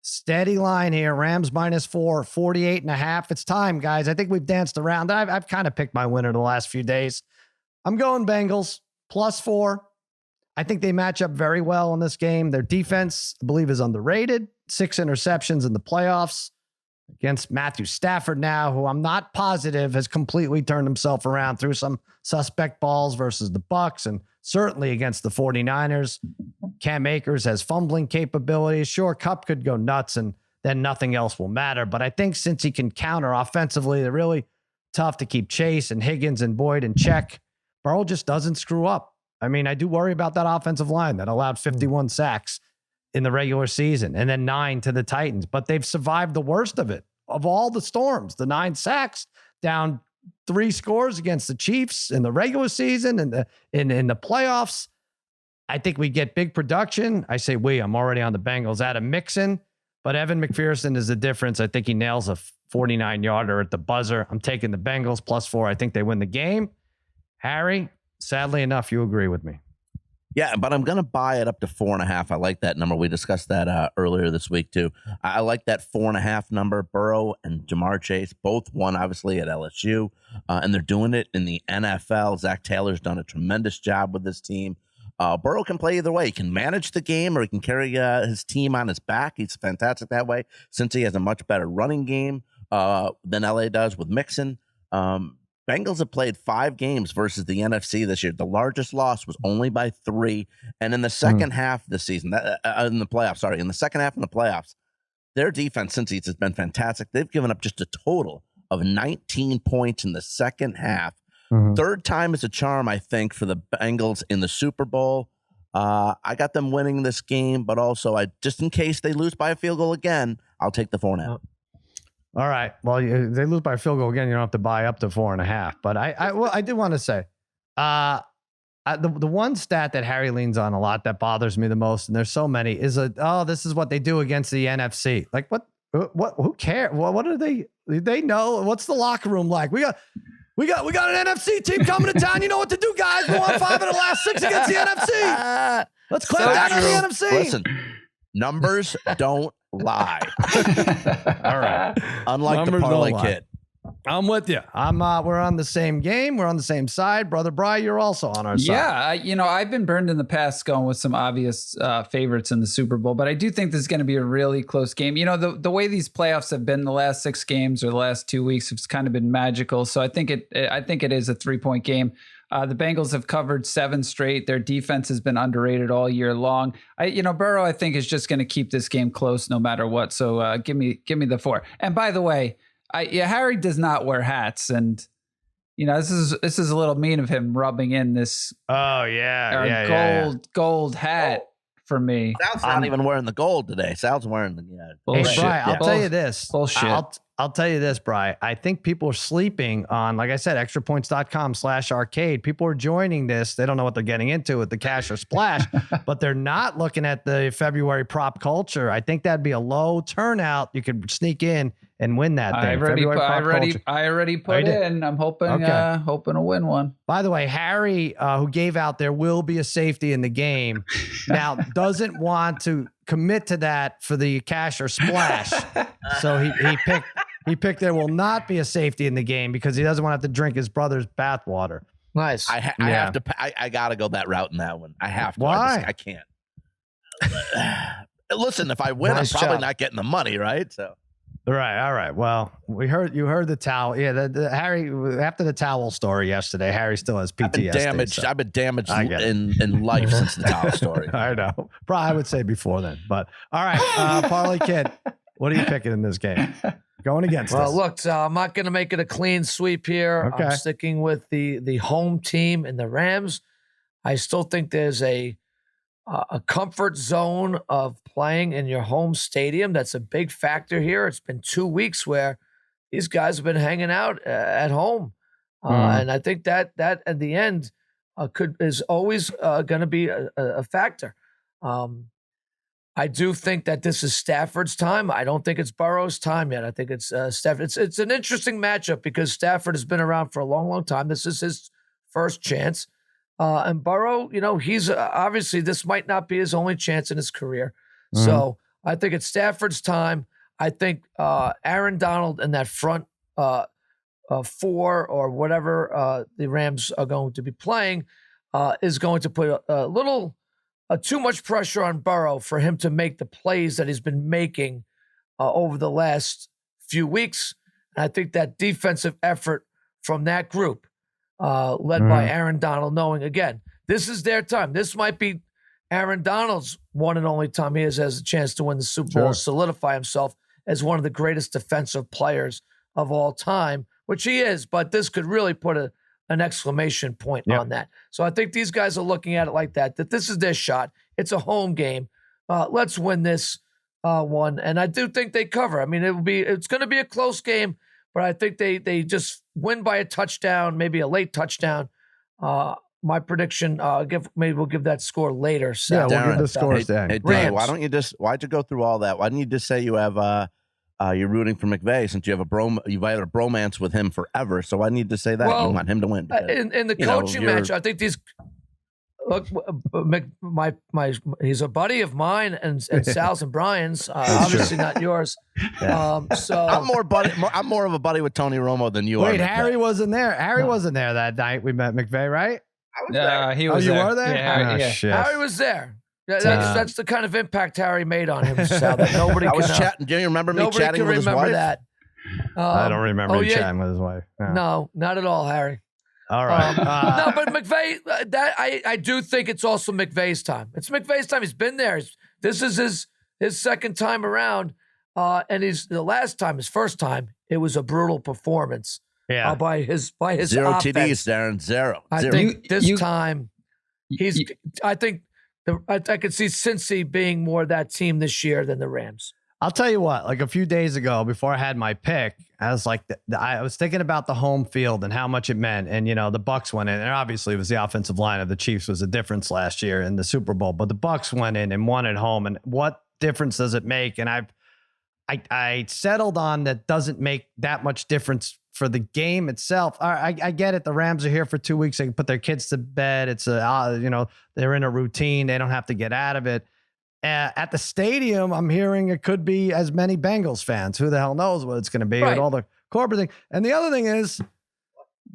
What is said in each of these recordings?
Steady line here. Rams -4, 48.5. It's time, guys. I think we've danced around. I've kind of picked my winner the last few days. I'm going Bengals +4. I think they match up very well in this game. Their defense, I believe, is underrated. 6 interceptions in the playoffs against Matthew Stafford now, who I'm not positive has completely turned himself around through some suspect balls versus the Bucs and certainly against the 49ers. Cam Akers has fumbling capabilities. Sure, Kupp could go nuts and then nothing else will matter. But I think since he can counter offensively, they're really tough to keep Chase and Higgins and Boyd in check. Burrow just doesn't screw up. I mean, I do worry about that offensive line that allowed 51 sacks in the regular season and then 9 to the Titans, but they've survived the worst of it. Of all the storms, the 9 sacks, down 3 scores against the Chiefs in the regular season and in the playoffs. I think we get big production. I say I'm already on the Bengals. Adam Mixon, but Evan McPherson is the difference. I think he nails a 49-yarder at the buzzer. I'm taking the Bengals +4. I think they win the game. Harry, sadly enough, you agree with me. Yeah, but I'm going to buy it up to 4.5. I like that number. We discussed that earlier this week, too. I like that 4.5 number. Burrow and Jamar Chase both won, obviously, at LSU, and they're doing it in the NFL. Zach Taylor's done a tremendous job with this team. Burrow can play either way. He can manage the game or he can carry his team on his back. He's fantastic that way since he has a much better running game than LA does with Mixon. Bengals have played 5 games versus the NFC this year. The largest loss was only by 3. And in the second half of the season, in the playoffs, their defense since has been fantastic. They've given up just a total of 19 points in the second half. Third time is a charm, I think, for the Bengals in the Super Bowl. I got them winning this game, but also just in case they lose by a field goal again, I'll take the 4.5. All right. Well, they lose by a field goal again. You don't have to buy up to 4.5. But I did want to say, the one stat that Harry leans on a lot that bothers me the most, and there's so many, is this is what they do against the NFC. Like what? Who cares? What are they? They know what's the locker room like? We got an NFC team coming to town. You know what to do, guys. We won 5 of the last 6 against the NFC. Let's clamp down on the NFC. Listen, numbers don't lie. All right. Unlike Numbers the parlay don't lie. kid. I'm with you. We're on the same game. We're on the same side. Brother Bry, you're also on our side. Yeah, I've been burned in the past going with some obvious favorites in the Super Bowl, but I do think this is going to be a really close game. You know, the way these playoffs have been the last 6 games or the last 2 weeks, it's kind of been magical. So I think it is a 3-point game. The Bengals have covered 7 straight. Their defense has been underrated all year long. Burrow, I think, is just going to keep this game close no matter what. So give me the 4. And by the way, Harry does not wear hats, and this is a little mean of him rubbing in this. Oh yeah, gold hat for me. Sal's not even wearing the gold today. Sal's wearing the Hey, Bry, I'll tell you this. Bullshit. I'll tell you this, Bry. I think people are sleeping on, like I said, extrapoints.com/arcade. People are joining this. They don't know what they're getting into with the cash or splash, but they're not looking at the February prop culture. I think that'd be a low turnout. You could sneak in and win that thing. I already put in. I'm hoping to win one. By the way, Harry, who gave out there will be a safety in the game, now doesn't want to commit to that for the cash or splash. So he picked there will not be a safety in the game because he doesn't want to have to drink his brother's bathwater. Nice. I have to. I gotta go that route in that one. I have to. Why? I can't. Listen, if I win, I'm probably not getting the money, right? So. Right. All right. Well, you heard the towel. Yeah. The Harry, after the towel story yesterday, Harry still has PTSD. I've been damaged in life since the towel story. I know. Probably I would say before then, but all right. Parlay Kid, what are you picking in this game? Going against us. Look, I'm not going to make it a clean sweep here. Okay. I'm sticking with the home team and the Rams. I still think there's a comfort zone of playing in your home stadium. That's a big factor here. It's been 2 weeks where these guys have been hanging out at home. And I think that at the end is always going to be a factor. I do think that this is Stafford's time. I don't think it's Burrow's time yet. I think it's Stafford. It's an interesting matchup because Stafford has been around for a long, long time. This is his first chance. And Burrow, he's obviously this might not be his only chance in his career. So I think it's Stafford's time. I think Aaron Donald and that front four or whatever the Rams are going to be playing is going to put a little too much pressure on Burrow for him to make the plays that he's been making over the last few weeks. And I think that defensive effort from that group, led by Aaron Donald, knowing, again, this is their time. This might be Aaron Donald's one and only time he has a chance to win the Super Bowl and solidify himself as one of the greatest defensive players of all time, which he is. But this could really put an exclamation point on that. So I think these guys are looking at it like that this is their shot. It's a home game. Let's win this one. And I do think they cover. I mean, it's going to be a close game, but I think they just win by a touchdown, maybe a late touchdown. My prediction, maybe we'll give that score later. Yeah, we'll give the scores then. Hey, why'd you go through all that? Why didn't you just say you have you're rooting for McVay since you have you've had a bromance with him forever? So why didn't you just say that? Well, you want him to win? Because, in the coaching match, I think these look, he's a buddy of mine and Sal's and Brian's. Obviously not yours. So I'm more of a buddy with Tony Romo than you are. Wait, Harry wasn't there. Harry wasn't there that night we met McVay, right? I was there. He was you there. were there? Yeah, Shit. Harry was there. That's the kind of impact Harry made on him, Sal, that nobody I can. was chatting. Do you remember me chatting with his wife? That. I don't remember him chatting with his wife. No, not at all, Harry. All right. No, but McVay, I do think it's also McVay's time. It's McVay's time. He's been there. This is his second time around, and his first time, it was a brutal performance. Yeah. By his Zero offense. TDs, Darren. Zero. I think this time, I think I could see Cincy being more that team this year than the Rams. I'll tell you what, like a few days ago, before I had my pick, I was like, I was thinking about the home field and how much it meant. And, the Bucs went in, and obviously it was the offensive line of the Chiefs was a difference last year in the Super Bowl, but the Bucs went in and won at home. And what difference does it make? And I settled on that doesn't make that much difference for the game itself. I get it. The Rams are here for 2 weeks. They can put their kids to bed. It's they're in a routine. They don't have to get out of it. At the stadium, I'm hearing it could be as many Bengals fans. Who the hell knows what it's going to be with all the corporate thing. And the other thing is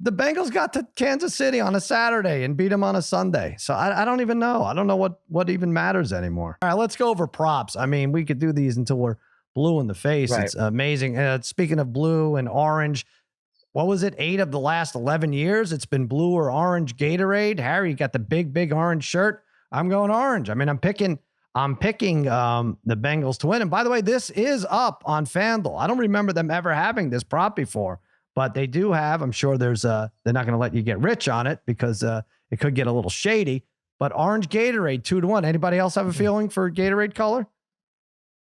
the Bengals got to Kansas City on a Saturday and beat them on a Sunday. So I don't even know. I don't know what even matters anymore. All right, let's go over props. I mean, we could do these until we're blue in the face. Right. It's amazing. Speaking of blue and orange, what was it? 8 of the last 11 years, it's been blue or orange Gatorade. Harry, you got the big orange shirt. I'm going orange. I mean, I'm picking the Bengals to win. And by the way, this is up on FanDuel. I don't remember them ever having this prop before, but they do have. I'm sure they're not going to let you get rich on it because it could get a little shady. But orange Gatorade 2-1. Anybody else have a feeling for Gatorade color?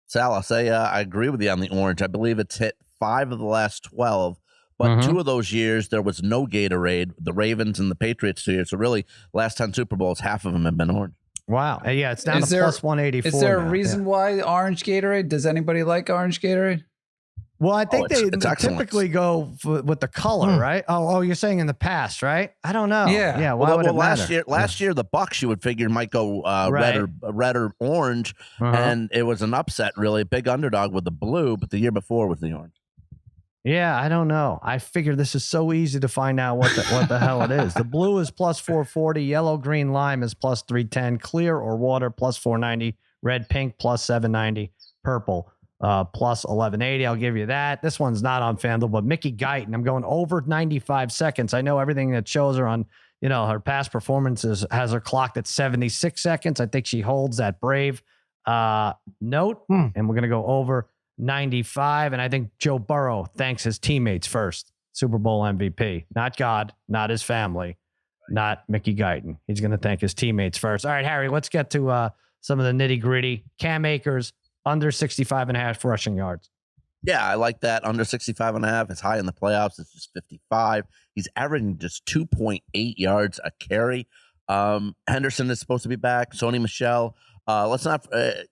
Sal, I'll say I agree with you on the orange. I believe it's hit 5 of the last 12. But 2 of those years, there was no Gatorade, the Ravens and the Patriots 2 years. So really, last 10 Super Bowls, half of them have been orange. Wow. Yeah, it's down to plus 184. Is there a reason why orange Gatorade? Does anybody like orange Gatorade? Well, I think they typically go with the color, right? Oh, you're saying in the past, right? I don't know. Yeah. Why would it matter? Last year, the Bucs you would figure might go red or orange, and it was an upset, really, big underdog with the blue. But the year before was the orange. Yeah, I don't know. I figure this is so easy to find out what the hell it is. The blue is plus 440, yellow, green, lime is plus 310, clear or water plus 490, red, pink plus 790, purple plus 1180. I'll give you that. This one's not on FanDuel, but Mickey Guyton, I'm going over 95 seconds. I know everything that shows her on, her past performances has her clocked at 76 seconds. I think she holds that brave note, and we're going to go over 95. And I think Joe Burrow thanks his teammates first. Super Bowl MVP, not God, not his family, not Mickey Guyton. He's going to thank his teammates first. All right, Harry, let's get to some of the nitty gritty. Cam Akers, under 65.5 rushing yards. Yeah, I like that. Under 65.5. It's high in the playoffs. It's just 55. He's averaging just 2.8 yards a carry. Henderson is supposed to be back. Sony Michel. Let's not, but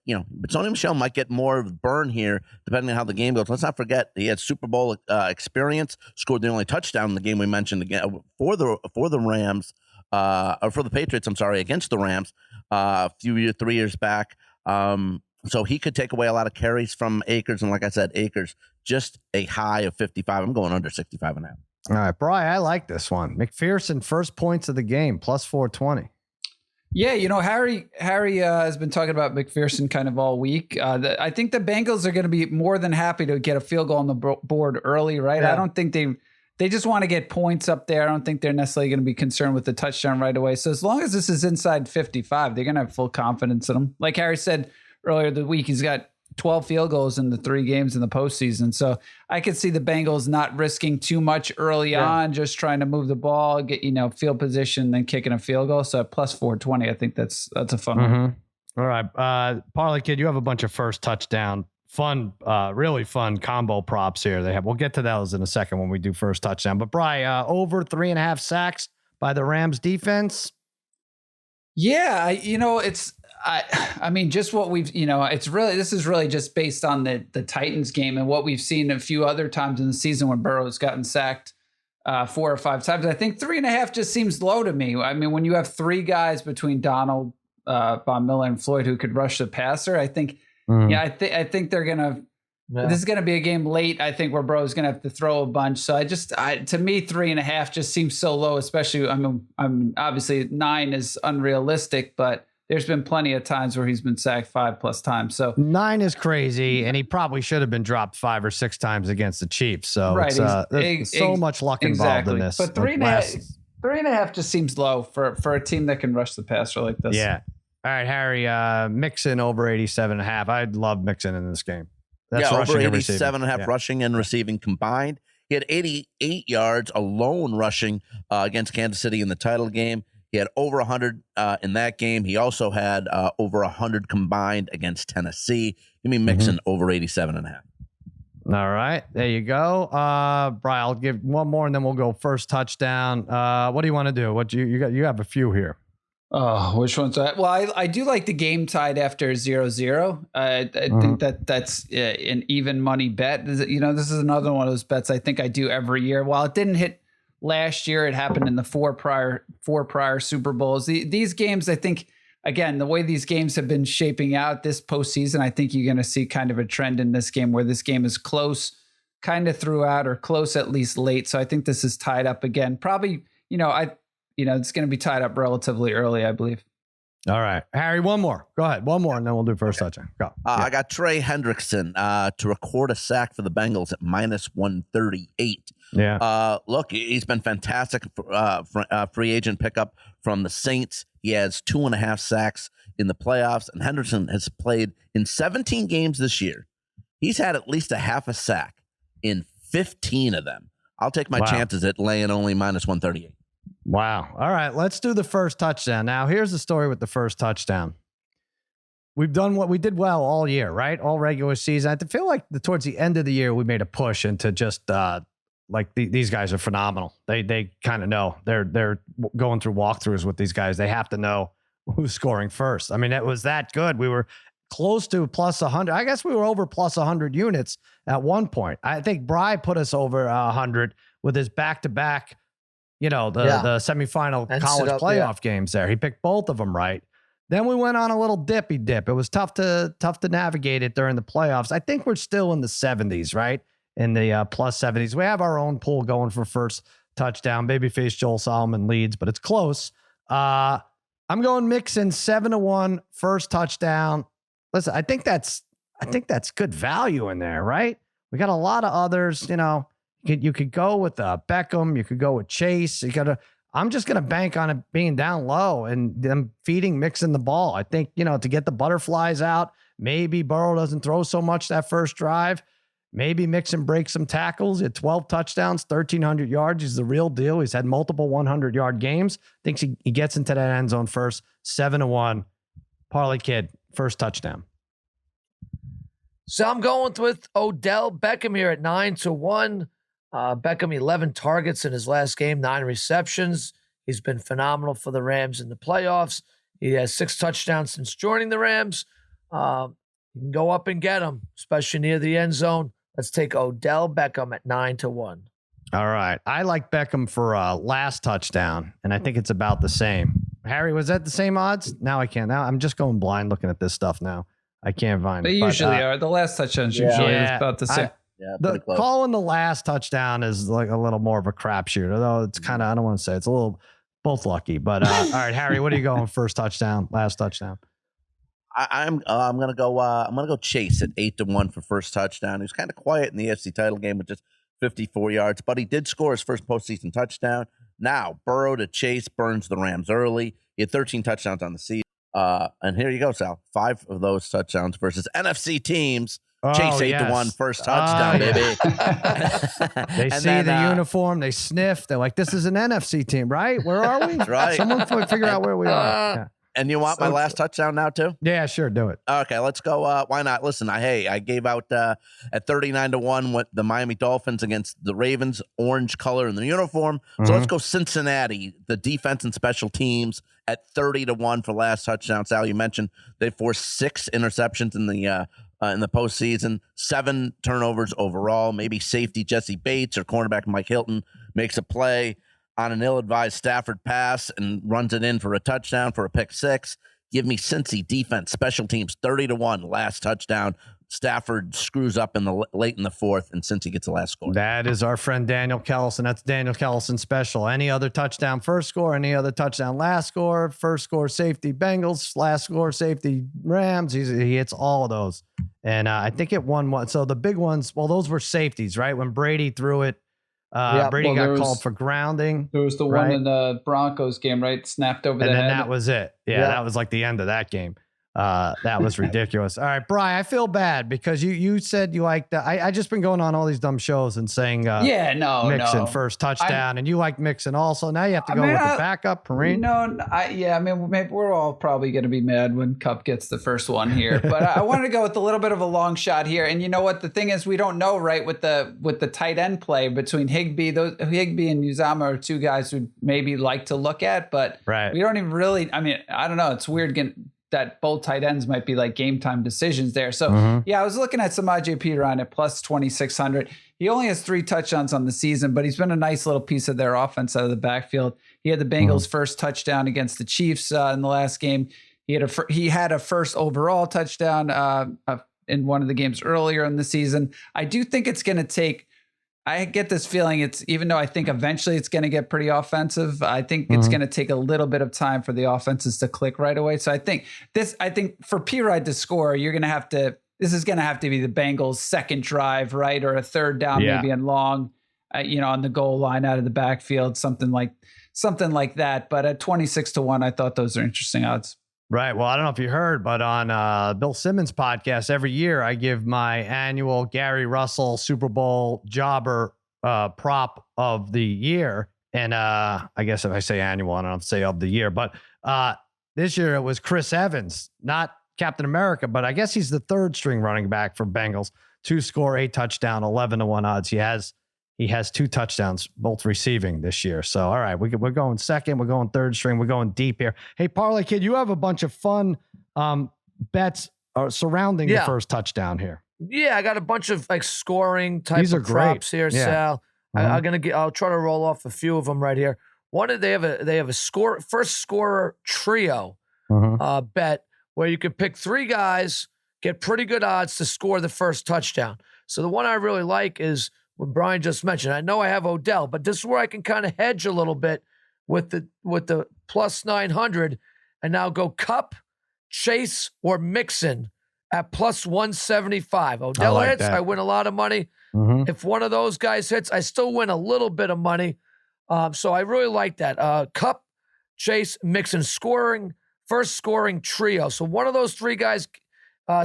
Sony Michel might get more of a burn here, depending on how the game goes. Let's not forget he had Super Bowl experience, scored the only touchdown in the game we mentioned again for the Rams, or for the Patriots, I'm sorry, against the Rams, 3 years back. So he could take away a lot of carries from Akers. And like I said, Akers, just a high of 55. I'm going under 65.5. All right, Brian, I like this one. McPherson, first points of the game, plus 420. Yeah, Harry has been talking about McPherson kind of all week. I think the Bengals are going to be more than happy to get a field goal on the board early, right? Yeah. I don't think they just want to get points up there. I don't think they're necessarily going to be concerned with the touchdown right away. So as long as this is inside 55, they're going to have full confidence in them. Like Harry said earlier the week, he's got 12 field goals in the 3 games in the postseason. So I could see the Bengals not risking too much early on, just trying to move the ball, get, field position, then kicking a field goal. So at plus 420, I think that's a fun one. All right. Parlay Kid, you have a bunch of first touchdown, really fun combo props here. We'll get to those in a second when we do first touchdown. But Bri, over 3.5 sacks by the Rams defense. Yeah, I mean, just what we've, this is really just based on the Titans game and what we've seen a few other times in the season when Burrow's gotten sacked 4 or 5 times. I think 3.5 just seems low to me. I mean, when you have 3 guys between Donald, Von Miller, and Floyd who could rush the passer, I think, I think they're going to, this is going to be a game late, I think, where Burrow's going to have to throw a bunch. So to me, 3.5 just seems so low, especially, I mean, obviously 9 is unrealistic, but there's been plenty of times where he's been sacked 5+ times. So 9 is crazy, and he probably should have been dropped 5 or 6 times against the Chiefs. So there's so much luck involved in this. But 3.5 just seems low for a team that can rush the passer like this. Yeah. All right, Harry, Mixon over 87.5. I'd love Mixon in this game. That's over 87.5 rushing and receiving combined. He had 88 yards alone rushing against Kansas City in the title game. He had over 100 in that game. He also had over 100 combined against Tennessee. Give me Mixon over 87.5. All right, there you go. Brian, I'll give one more, and then we'll go first touchdown. What do you want to do? What you got? You have a few here. Oh, which one's that? Well, I do like the game tied after 0-0. I think that's an even money bet. This is another one of those bets I think I do every year. While it didn't hit last year, it happened in the four prior Super Bowls. These games, I think, again, the way these games have been shaping out this postseason, I think you're going to see kind of a trend in this game where this game is close kind of throughout or close at least late. So I think this is tied up again. Probably, it's going to be tied up relatively early, I believe. All right. Harry, one more. Go ahead. One more, and then we'll do first touchdown. Go. I got Trey Hendrickson to record a sack for the Bengals at minus 138. Yeah. Look, he's been fantastic free agent pickup from the Saints. He has 2.5 sacks in the playoffs, and Henderson has played in 17 games this year. He's had at least a half a sack in 15 of them. I'll take my chances at laying only minus 138. Wow. All right, let's do the first touchdown. Now, here's the story with the first touchdown. We've done what we did well all year, right? All regular season. I feel like towards the end of the year, we made a push into just these guys are phenomenal. They kind of know. They're going through walkthroughs with these guys. They have to know who's scoring first. I mean, it was that good. We were close to plus 100. I guess we were over plus 100 units at one point. I think Bry put us over 100 with his back-to-back, the semifinal college playoff games there. He picked both of them right. Then we went on a little dippy dip. It was tough to navigate it during the playoffs. I think we're still in the 70s, right? In the plus 70s. We have our own pool going for first touchdown. Babyface Joel Solomon leads, but it's close. I'm going Mixon 7-1 first touchdown. Listen, I think that's good value in there, right? We got a lot of others, you could go with Beckham, you could go with Chase. I'm just going to bank on it being down low and them feeding Mixon the ball. I think, to get the butterflies out, maybe Burrow doesn't throw so much that first drive. Maybe Mixon breaks some tackles. He had 12 touchdowns, 1,300 yards. He's the real deal. He's had multiple 100-yard games. Thinks he gets into that end zone first. 7-1. Parlay Kid, first touchdown. So I'm going with Odell Beckham here at 9-1. Beckham, 11 targets in his last game, 9 receptions. He's been phenomenal for the Rams in the playoffs. He has 6 touchdowns since joining the Rams. You can go up and get him, especially near the end zone. Let's take Odell Beckham at 9-1. All right. I like Beckham for last touchdown, and I think it's about the same. Harry, was that the same odds? Now I can't. Now I'm just going blind looking at this stuff now. I can't find They it. usually are. The last touchdown's usually is about the same. Yeah, The pretty close. calling the last touchdown is like a little more of a crapshoot, although it's kind of, I don't want to say it's a little both lucky, but all right, Harry, what are you going first touchdown, last touchdown? I'm gonna go Chase at 8-1 for first touchdown. He was kind of quiet in the AFC title game with just 54 yards, but he did score his first postseason touchdown. Now Burrow to Chase burns the Rams early. He had 13 touchdowns on the season. And here you go, Sal. 5 of those touchdowns versus NFC teams. Chase 8-1 first touchdown, baby. They see the uniform, they sniff. They're like, "This is an NFC team, right? Where are we? Right. Someone figure out where we are." Yeah. And you want my last touchdown now too? Yeah, sure, do it. Okay, let's go. Why not? Listen, I gave out at 39-1 with the Miami Dolphins against the Ravens, orange color in the uniform. So let's go Cincinnati, the defense and special teams at 30-1 for last touchdown. Sal, you mentioned they forced 6 interceptions in the postseason, 7 turnovers overall. Maybe safety Jesse Bates or cornerback Mike Hilton makes a play on an ill-advised Stafford pass and runs it in for a touchdown for a pick 6. Give me Cincy defense, special teams, 30-1, last touchdown. Stafford screws up in the late in the 4th, and Cincy gets the last score. That is our friend Daniel Kellison. That's Daniel Kellison special. Any other touchdown, first score. Any other touchdown, last score. First score, safety Bengals. Last score, safety Rams. He hits all of those. And I think it won one. So the big ones, well, those were safeties, right? When Brady threw it, Brady got called for grounding. There was the one in the Broncos game, right? Snapped over the head. And then that was it. Yeah, that was like the end of that game. That was ridiculous. All right, Brian, I feel bad because you said you liked I just been going on all these dumb shows and saying Mixon first touchdown, and you like Mixon also. Now you have to go with the backup, Perrine. Maybe we're all probably going to be mad when Kupp gets the first one here, but I wanted to go with a little bit of a long shot here. And you know what? The thing is, we don't know, right, with the tight end play between Higbee and Uzama are 2 guys who maybe like to look at, but we don't even really. I mean, I don't know. It's weird that both tight ends might be like game time decisions there. So I was looking at Samaje Perine at plus 2,600. He only has 3 touchdowns on the season, but he's been a nice little piece of their offense out of the backfield. He had the Bengals' first touchdown against the Chiefs in the last game. He had a first overall touchdown in one of the games earlier in the season. I do think it's going to take. I get this feeling even though I think eventually it's going to get pretty offensive, I think it's going to take a little bit of time for the offenses to click right away. So I think for P-Ride to score, this is going to have to be the Bengals' second drive, right? Or a third down, maybe in long, on the goal line out of the backfield, something like that. But at 26-1, I thought those are interesting odds. Right. Well, I don't know if you heard, but on Bill Simmons' podcast, every year I give my annual Gary Russell Super Bowl jobber prop of the year. And I guess if I say annual, I don't have to say of the year. But this year it was Chris Evans, not Captain America, but I guess he's the 3rd string running back for Bengals. 2 score, 8 touchdown, 11-1 odds. He has 2 touchdowns, both receiving this year. So, all right, we're going second. We're going 3rd string. We're going deep here. Hey, Parlay Kid, you have a bunch of fun bets surrounding the first touchdown here. Yeah, I got a bunch of like scoring type of props here, Sal. I'll try to roll off a few of them right here. They have a first scorer trio bet where you can pick 3 guys, get pretty good odds to score the first touchdown. So the one I really like is what Brian just mentioned. I know I have Odell, but this is where I can kind of hedge a little bit with the plus 900 and now go Kupp, Chase, or Mixon at plus 175. Odell hits, I win a lot of money. If one of those guys hits, I still win a little bit of money. So I really like that. Kupp, Chase, Mixon first scoring trio. So one of those 3 guys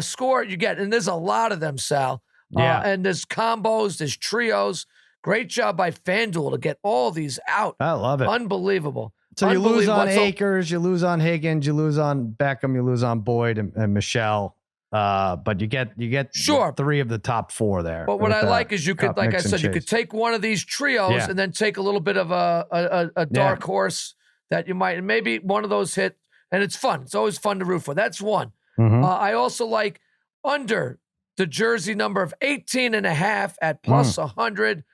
score, you get, and there's a lot of them, Sal. And there's combos, there's trios. Great job by FanDuel to get all these out. I love it. Unbelievable. So you lose on Akers, you lose on Higgins, you lose on Beckham, you lose on Boyd and Michelle. But you get 3 of the top 4 there. But what I like is you could, like I said, you could take one of these trios and then take a little bit of a dark horse that you might, and maybe one of those hit, and it's fun. It's always fun to root for. That's one. I also like under the jersey number of 18.5 at plus 100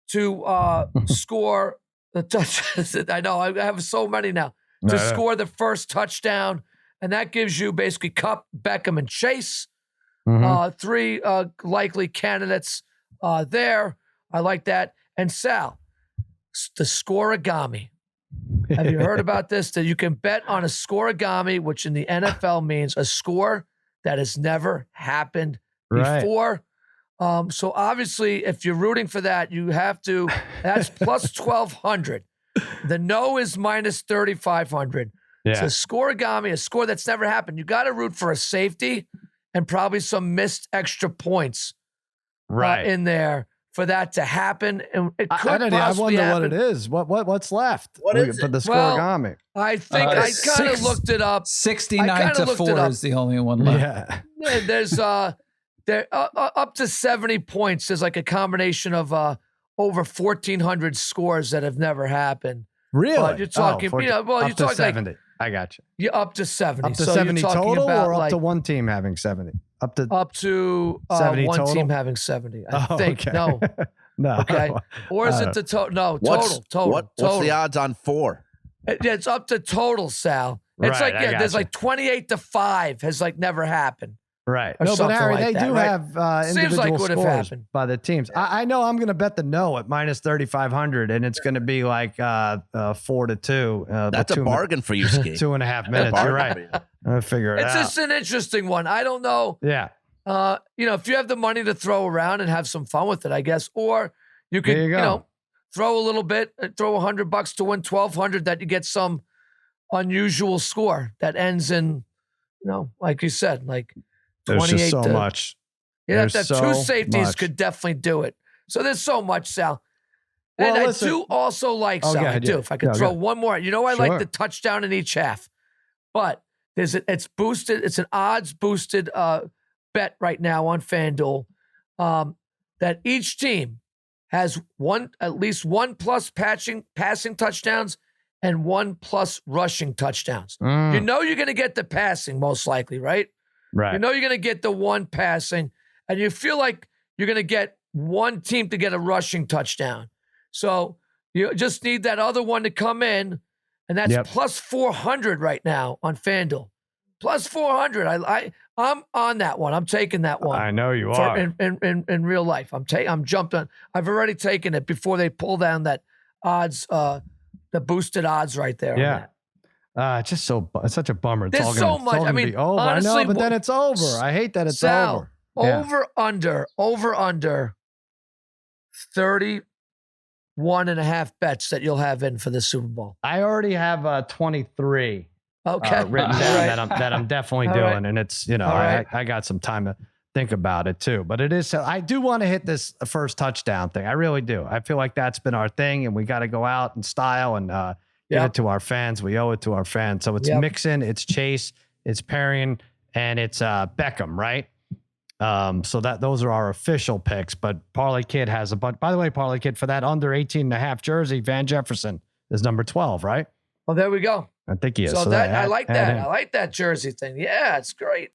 to score the touchdowns. I know I have so many now to score the first touchdown And that gives you basically Cup, Beckham, and Chase. Mhm. Three likely candidates there. I like that. And Sal, the scoragami. Have you heard about this? That you can bet on a scoragami, which in the NFL means a score that has never happened Right. before. So obviously, if you're rooting for that, you have to. That's plus 1,200. The no is minus 3,500. Yeah. So scoragami, a score that's never happened. You got to root for a safety and probably some missed extra points Right. in there for that to happen. And it could I possibly wonder happen. what it is. What's left? What is for it? the Well, scoragami? I think I kind of looked it up. 69 to 4 is the only one left. Yeah. Yeah, there's there up to 70 points. There's like a combination of over 1,400 scores that have never happened. Really? But you're talking, up you're to talking 70. like I got you. you're up to 70. Up to so 70 you're talking total, about or up like to one team having 70? Up to 70 one total? team having 70. I Oh, think okay. no. No. Okay. Or is it the total? No, total. What's the odds on 4? Yeah, it's up to total, Sal. It's Right, like, I there's gotcha. like 28 to 5 has like never happened. Right. Or No, but something Harry, like they that, do right? have Seems individual like would have scores happened. by the teams. I know I'm going to bet the no at minus 3,500, and it's going to be like 4-2. That's a bargain for you, Ski. 2.5 minutes. You're right. Bargain for I'll figure it It's out. just an interesting one. I don't know. Yeah. If you have the money to throw around and have some fun with it, I guess, or you could, There you go. throw a little bit, throw $100 to win 1,200 that you get some unusual score that ends in, like you said, like There's 28 just so to, much. Yeah, There's that so two safeties much. could definitely do it. So there's so much, Sal. And Well, I listen. do also like, Oh, Sal, go I ahead, do. yeah. If I could No, throw go. one more. I like Sure. the touchdown in each half. But it's boosted. It's an odds boosted bet right now on FanDuel that each team has at least one plus passing touchdowns and one plus rushing touchdowns. Mm, You know you're going to get the passing most likely, right? right. You know you're going to get the one passing, and you feel like you're going to get one team to get a rushing touchdown. So you just need that other one to come in, and that's Yep. plus 400 right now on FanDuel. Plus 400. I'm on that one. I'm taking that one. I know you For- are. in real life. I'm jumped on. I've already taken it before they pull down that odds, the boosted odds right there. on Yeah. that. It's such a bummer. It's There's all so gonna, it's much. all I gonna mean, be over. I honestly, know, but then it's over. I hate that it's Sal, over. Yeah. over under 31 and a half bets that you'll have in for the Super Bowl. I already have 23 Okay. written All down right. that I'm definitely All doing, right. and it's All right. I got some time to think about it too. But it is I do want to hit this first touchdown thing. I really do. I feel like that's been our thing, and we got to go out in style and give Yep. it to our fans. We owe it to our fans. So it's Yep. Mixon, it's Chase, it's Perrion, and it's Beckham, right? So those are our official picks. But Parlay Kid has a bunch. By the way, Parlay Kid, for that under 18.5 jersey, Van Jefferson is number 12, right? Well, there we go. I think he is. So that I add- like add that. him. I like that jersey thing. Yeah, it's great.